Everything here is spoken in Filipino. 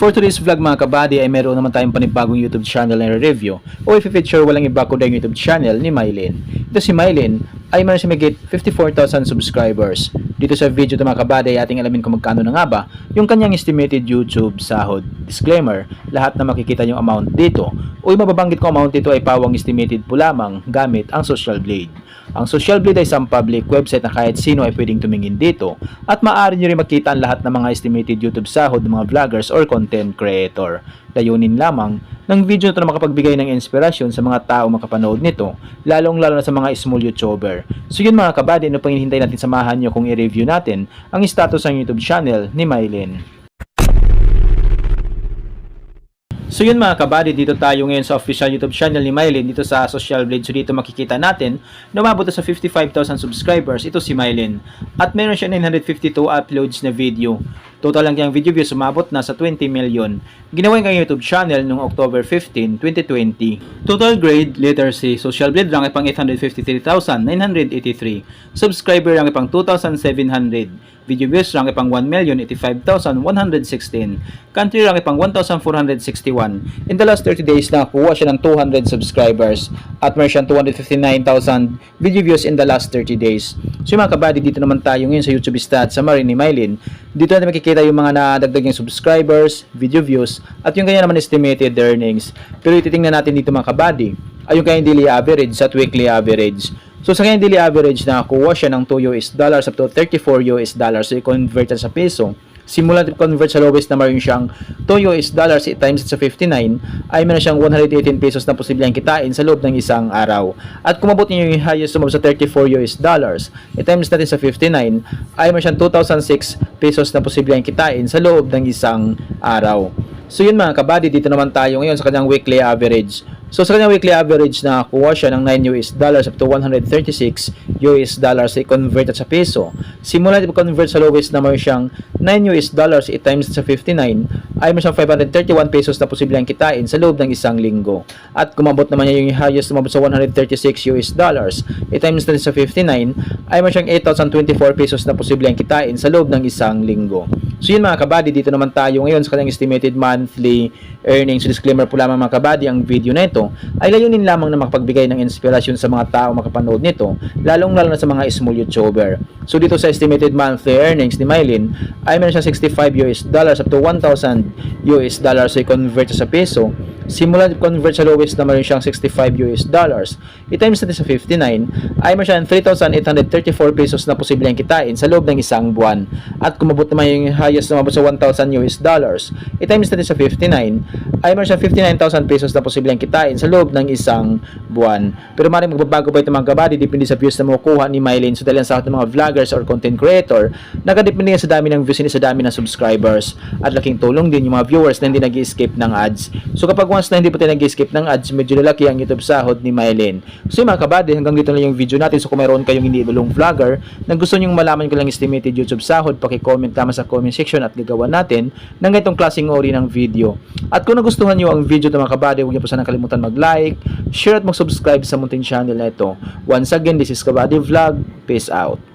For today's vlog mga kabady ay meron naman tayong panibagong YouTube channel na review o i-feature walang iba kundi yung YouTube channel ni Mylene. Ito si Mylene ay meron siya may 54,000 subscribers. Dito sa video ito mga kabady ay ating alamin kung magkano na nga ba yung kanyang estimated YouTube sahod. Disclaimer, lahat na makikita yung amount dito o yung mababanggit ko amount dito ay pawang estimated po lamang gamit ang Social Blade. Ang Social Blade ay isang public website na kahit sino ay pwedeng tumingin dito at maaari nyo rin makita ang lahat ng mga estimated YouTube sahod ng mga vloggers or content creator. Layunin lamang ng video na ito na makapagbigay ng inspirasyon sa mga tao makapanood nito, lalong-lalo na sa mga small YouTuber. So yun mga kabady, ano pang hinihintay natin, samahan nyo kung i-review natin ang status ng YouTube channel ni Mylene. So yun mga kabady, dito tayo ngayon sa official YouTube channel ni Mylene dito sa Social Blade. So dito makikita natin na umabot sa 55,000 subscribers. Ito si Mylene. At meron siya 952 uploads na video. Total lang yung video views umabot na sa 20 million. Ginawa yung YouTube channel noong October 15, 2020. Total grade, letter C. Social Blade rank pang 853,983. Subscriber rank pang 2,700. Video views rank pang 1,085,116. Country rank pang 1,461. In the last 30 days nakakuha siya ng 200 subscribers at meron siyang 259,000 video views in the last 30 days. So mga kabady, dito naman tayo ngayon sa YouTube stats summary ni Mylene. Dito natin makikita yung mga nadagdag yung subscribers, video views at yung kanya naman estimated earnings. Pero ititingnan natin dito mga kabady ay yung kanyang daily average at weekly average. So sa kanyang daily average nakakuha siya ng $2 up to $34. So i-convert sa peso. Simula convert sa lowest na meron siyang $2 times sa 59 ay meron siyang 118 pesos na posibleng kitain sa loob ng isang araw. At kung mabot niyo yung highest sumabot sa $34 i-times natin sa 59 ay meron siyang 2,006 pesos na posibleng kitain sa loob ng isang araw. So yun mga kabady, dito naman tayo ngayon sa kanyang weekly average. So sa kanyang weekly average nakakuha siya ng $9 up to $136 i-convert sa peso. Simula i-convert sa lowest na meron siyang $9 i-times sa 59 ay meron siyang 531 pesos na posibleng kitain sa loob ng isang linggo. At kumabot naman niya yung highest sumabot sa $136 i-times natin sa 59 ay meron siyang 8,024 pesos na posibleng kitain sa loob ng isang linggo. So yun mga kabady, dito naman tayo ngayon sa kanyang estimated monthly earnings. So disclaimer po lamang mga kabady, ang video na ito ay layunin lamang na makapagbigay ng inspirasyon sa mga tao makapanood nito, lalong-lalo na sa mga small YouTuber. So dito sa estimated monthly earnings ni Mylene ay meron siyang $65 up to $1,000 so i-convert sa peso. Simula convert sa lowest na meron siyang $65 i-times natin sa 59 ay meron siyang 3,834 pesos na posibleng kitain sa loob ng isang buwan. At kumabot naman yung highest na mabot sa $1,000 i-times natin sa 59 ay meron siyang 59,000 pesos na posibleng kitain sa loob ng isang buwan. Pero maaaring magbabago pa ito mga kabady, depende sa views na makukuha ni Mylene. So dahil sa akin ng mga vloggers or content creator, nakadepende sa dami ng views sa dami ng subscribers. At laking tulong din yung mga viewers na hindi nag-skip ng ads. So kapag once na hindi po tayo nag-skip ng ads, medyo lalaki ang YouTube sahod ni Mylene. So mga kabady, hanggang dito na yung video natin. So kung mayroon kayong iniidolong vlogger na gusto nyong malaman ko lang estimated YouTube sahod, paki-comment lamang sa comment section at gagawa natin ng ganitong klaseng ori ng video. At kung nagustuhan nyo ang video ng mga kabady, huwag niyo po sana kalimutan mag-like, share at mag-subscribe sa munting channel na ito. Once again, this is Kabady Vlog. Peace out.